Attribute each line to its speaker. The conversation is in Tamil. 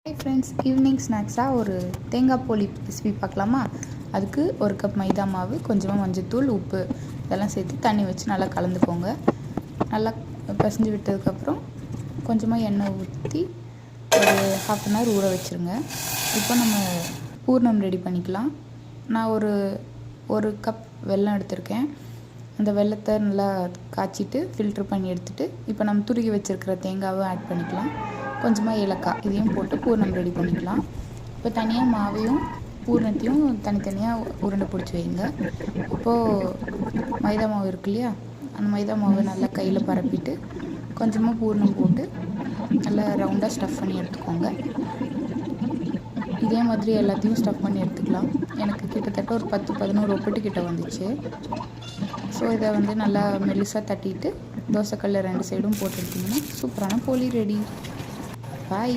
Speaker 1: ஹாய் ஃப்ரெண்ட்ஸ், ஈவினிங் ஸ்நாக்ஸாக ஒரு தேங்காய் போலி ரெசிபி பார்க்கலாமா? அதுக்கு ஒரு கப் மைதா மாவு, கொஞ்சமாக மஞ்சத்தூள், உப்பு இதெல்லாம் சேர்த்து தண்ணி வச்சு நல்லா கலந்துக்கோங்க. நல்லா பிசைஞ்சு விட்டதுக்கப்புறம் கொஞ்சமாக எண்ணெய் ஊற்றி ஒரு 1/2 hour ஊற வச்சுருங்க. இப்போ நம்ம பூர்ணம் ரெடி பண்ணிக்கலாம். நான் ஒரு கப் வெல்லம் எடுத்திருக்கேன். அந்த வெல்லத்தை நல்லா காய்ச்சிட்டு ஃபில்ட்ரு பண்ணி எடுத்துகிட்டு இப்போ நம்ம துருகி வச்சுருக்கிற தேங்காவை ஆட் பண்ணிக்கலாம். கொஞ்சமாக ஏலக்காய் இதையும் போட்டு பூர்ணம் ரெடி பண்ணிக்கலாம். இப்போ தனியாக மாவையும் பூர்ணத்தையும் தனித்தனியாக உருண்டை பிடிச்சி வைங்க. இப்போது மைதா மாவு இருக்கு இல்லையா, அந்த மைதா மாவை நல்லா கையில் பரப்பிட்டு கொஞ்சமாக பூர்ணம் போட்டு நல்லா ரவுண்டாக ஸ்டஃப் பண்ணி எடுத்துக்கோங்க. இதே மாதிரி எல்லாத்தையும் ஸ்டஃப் பண்ணி எடுத்துக்கலாம். எனக்கு கிட்டத்தட்ட ஒரு 10-11 ஒப்பட்டு கிட்ட வந்துச்சு. ஸோ இதை நல்லா மெலிசாக தட்டிட்டு தோசைக்கல்ல 2 சைடும் போட்டு எடுத்திங்கன்னா சூப்பரான போலி ரெடி. பாய்.